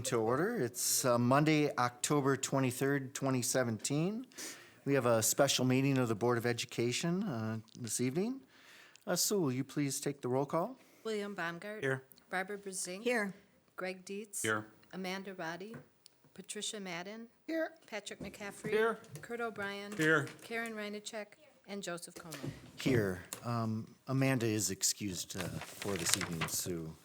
To order. It's Monday, October 23rd, 2017. We have a special meeting of the Board of Education this evening. Sue, will you please take the roll call? William Baumgart. Here. Barbara Brezink. Here. Greg Dietz. Here. Amanda Roddy. Patricia Madden. Here. Patrick McCaffrey. Here. Kurt O'Brien. Here. Karen Reinacek. And Joseph Como. Here. Amanda is excused for this evening, Sue.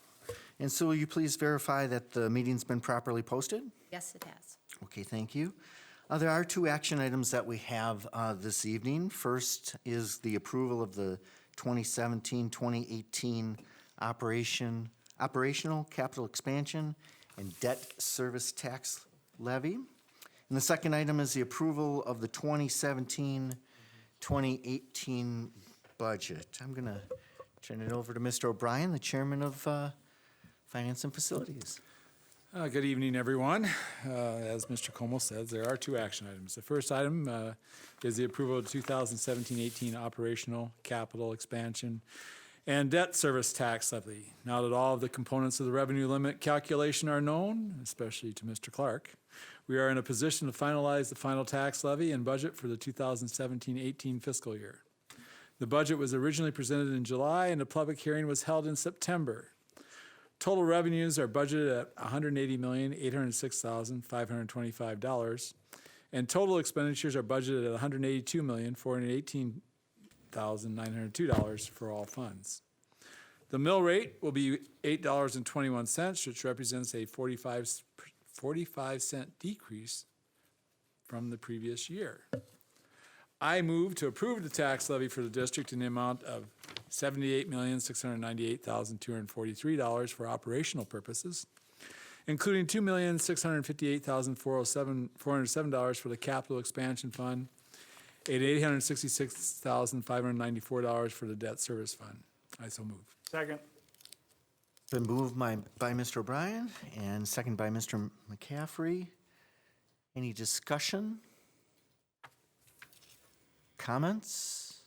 And Sue, will you please verify that the meeting's been properly posted? Yes, it has. Okay, thank you. There are two action items that we have this evening. First is the approval of the 2017-2018 operational capital expansion and debt service tax levy. And the second item is the approval of the 2017-2018 budget. I'm going to turn it over to Mr. O'Brien, the chairman of Finance and Facilities. Good evening, everyone. As Mr. Como says, there are two action items. The first item is the approval of 2017-18 operational capital expansion and debt service tax levy. Now that all of the components of the revenue limit calculation are known, especially to Mr. Clark, we are in a position to finalize the final tax levy and budget for the 2017-18 fiscal year. The budget was originally presented in July and a public hearing was held in September. Total revenues are budgeted at $180,806,525, and total expenditures are budgeted at $182,418,902 for all funds. The mill rate will be $8.21, which represents a 45-cent decrease from the previous year. I move to approve the tax levy for the district in the amount of $78,698,243 for operational purposes, including $2,658,407 for the capital expansion fund and $866,594 for the debt service fund. I so move. Second. Been moved by Mr. O'Brien and second by Mr. McCaffrey. Any discussion? Comments?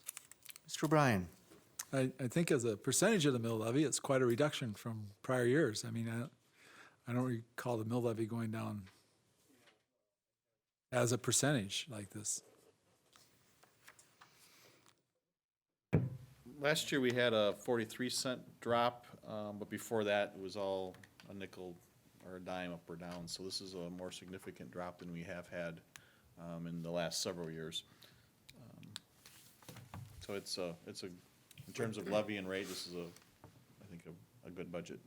Mr. O'Brien? I think as a percentage of the mill levy, it's quite a reduction from prior years. I mean, I don't recall the mill levy going down as a percentage like this. Last year, we had a 43-cent drop, but before that, it was all a nickel or a dime up or down. So this is a more significant drop than we have had in the last several years. So it's a in terms of levy and rate, this is I think a good budget.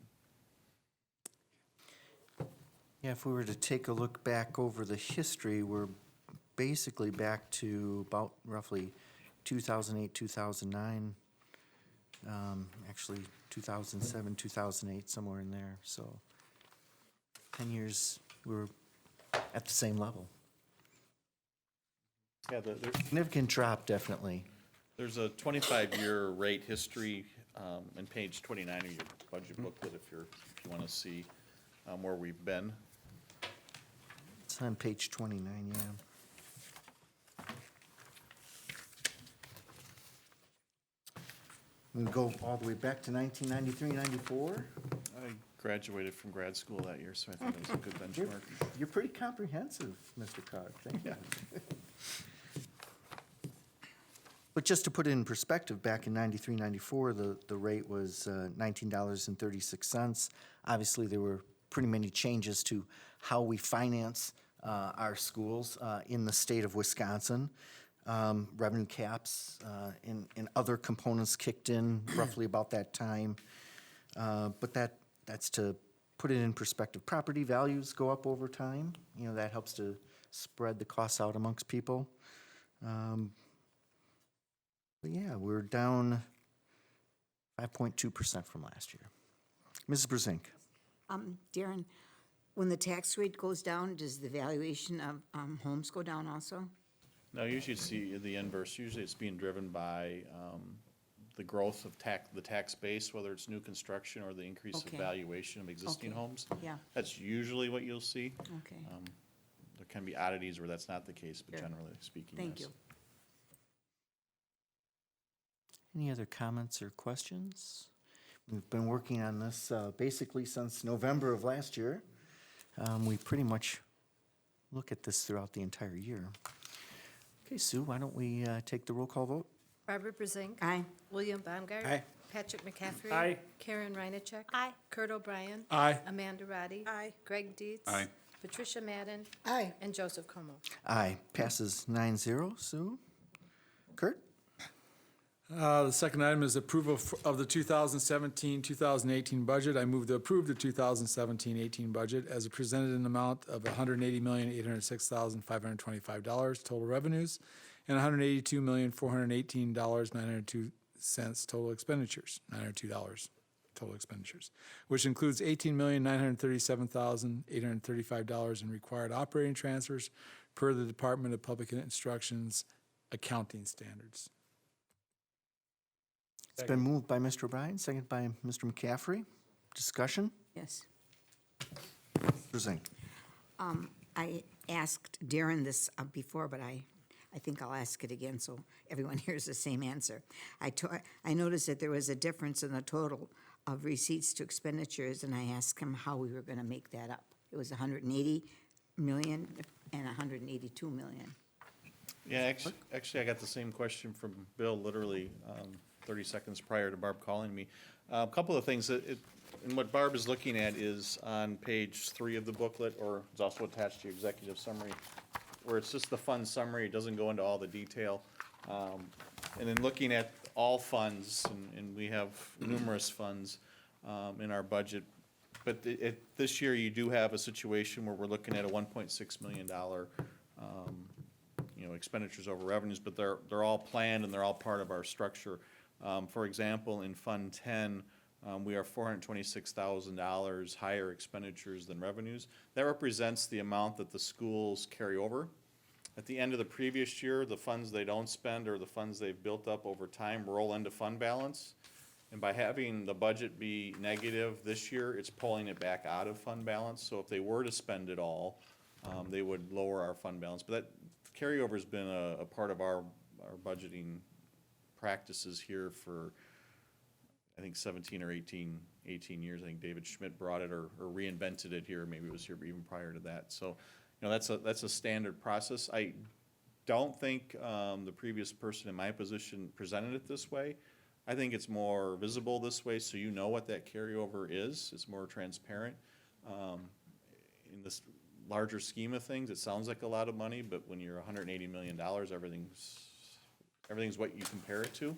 Yeah, if we were to take a look back over the history, we're basically back to about roughly 2008, 2009, actually 2007, 2008, somewhere in there. So 10 years, we're at the same level. Yeah, Significant drop, definitely. there's a 25-year rate history in page 29 of your budget booklet if you want to see where we've been. It's on page 29, yeah. We go all the way back to 1993, 94. I graduated from grad school that year, so I think it was a good benchmark. You're pretty comprehensive, Mr. Cog. Thank you. But just to put it in perspective, back in 93, 94, the rate was $19.36. Obviously, there were pretty many changes to how we finance our schools in the state of Wisconsin. Revenue caps and other components kicked in roughly about that time. But that's to put it in perspective. Property values go up over time. You know, that helps to spread the costs out amongst people. But yeah, we're down 5.2% from last year. Mrs. Brezink. Darren, when the tax rate goes down, does the valuation of homes go down also? Now, usually you see the inverse. Usually it's being driven by the growth of the tax base, whether it's new construction or the increase of Okay. valuation of existing Okay. homes. Yeah. That's usually what you'll see. Okay, There can be oddities where that's not the case, but Sure. generally speaking, thank yes. you. Any other comments or questions? We've been working on this basically since November of last year. We pretty much look at this throughout the entire year. Okay, Sue, why don't we take the roll call vote? Barbara Brezink. Aye. William Baumgart. Aye. Patrick McCaffrey. Aye. Karen Reinacek. Aye. Kurt O'Brien. Aye. Amanda Roddy. Aye. Greg Dietz. Aye. Patricia Madden. Aye. And Joseph Como. Aye, passes 9-0. Sue? Kurt? The second item is approval of the 2017-2018 budget. I move to approve the 2017-18 budget as presented in the amount of $180,806,525 total revenues and $182,418,902 total expenditures, $902 total expenditures, which includes $18,937,835 in required operating transfers per the Department of Public Instruction's accounting standards. It's been moved by Mr. O'Brien, seconded by Mr. McCaffrey. Discussion? Yes. Mr. Zink. I asked Darren this before, but I think I'll ask it again so everyone hears the same answer. I noticed that there was a difference in the total of receipts to expenditures, and I asked him how we were going to make that up. It was 180 million and 182 million. Yeah, actually, I got the same question from Bill literally 30 seconds prior to Barb calling me. A couple of things, and what Barb is looking at is on page 3 of the booklet, or it's also attached to your executive summary, where it's just the fund summary, it doesn't go into all the detail. And then looking at all funds, and we have numerous funds in our budget, but this year you do have a situation where we're looking at a $1.6 million expenditures over revenues, but they're all planned and they're all part of our structure. For example, in Fund 10, we are $426,000 higher expenditures than revenues. That represents the amount that the schools carry over. At the end of the previous year, the funds they don't spend or the funds they've built up over time roll into fund balance. And by having the budget be negative this year, it's pulling it back out of fund balance. So if they were to spend it all, they would lower our fund balance. But that carryover's been a part of our budgeting practices here for, I think, 17 or 18 years. I think David Schmidt brought it or reinvented it here. Maybe it was here even prior to that. So, that's a standard process. I don't think the previous person in my position presented it this way. I think it's more visible this way, so you know what that carryover is. It's more transparent. In this larger scheme of things, it sounds like a lot of money, but when you're $180 million, everything's what you compare it to.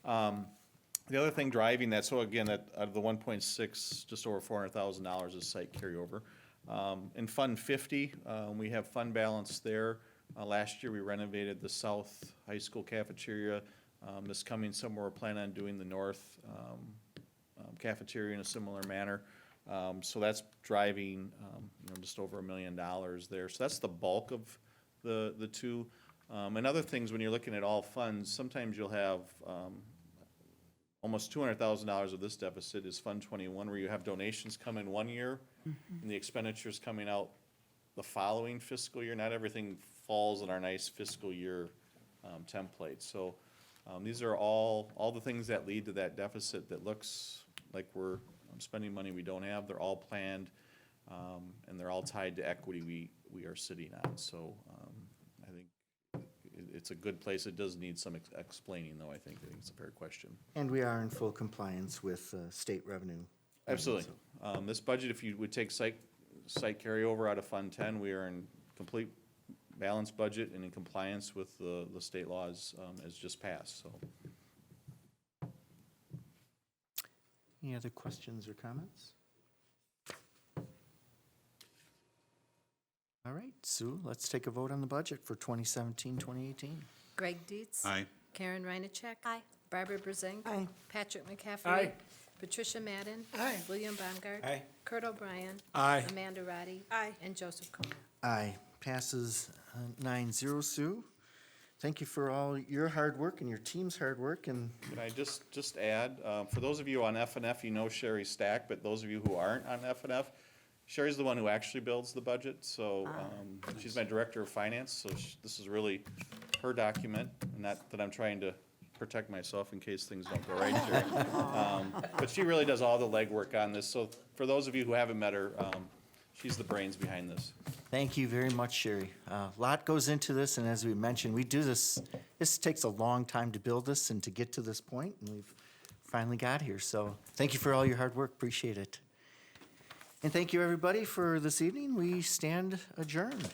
The other thing driving that, so again, out of the 1.6, just over $400,000 is site carryover. In Fund 50, we have fund balance there. Last year, we renovated the South High School cafeteria. This coming summer, we're planning on doing the North cafeteria in a similar manner. So that's driving, just over $1 million there. So that's the bulk of the two. And other things, when you're looking at all funds, sometimes you'll have almost $200,000 of this deficit is Fund 21, where you have donations come in one year and the expenditures coming out the following fiscal year. Not everything falls in our nice fiscal year template. So these are all the things that lead to that deficit that looks like we're spending money we don't have. They're all planned and they're all tied to equity we are sitting on. So I think it's a good place. It does need some explaining, though. I think it's a fair question. And we are in full compliance with state revenue. Absolutely. This budget, if you would take site carryover out of Fund 10, we are in complete balanced budget and in compliance with the state laws as just passed. So, Any other questions or comments? All right, Sue, let's take a vote on the budget for 2017-2018. Greg Dietz. Aye. Karen Reinacek. Aye. Barbara Brezink. Aye. Patrick McCaffrey. Aye. Patricia Madden. Aye. William Baumgart. Aye. Kurt O'Brien. Aye. Amanda Roddy. Aye. And Joseph Como. Aye, passes 9-0. Sue, thank you for all your hard work and your team's hard work. And can I just add, for those of you on F&F, you know Sherry Stack, but those of you who aren't on F&F, Sherry's the one who actually builds the budget, so she's my director of finance, so this is really her document, and not that I'm trying to protect myself in case things don't go right, Sherry. But she really does all the legwork on this, so for those of you who haven't met her, She's the brains behind this. Thank you very much, Sherry. A lot goes into this, and as we mentioned, we do this, this takes a long time to build this and to get to this point, and we've finally got here. So thank you for all your hard work, appreciate it. And thank you, everybody, for this evening. We stand adjourned.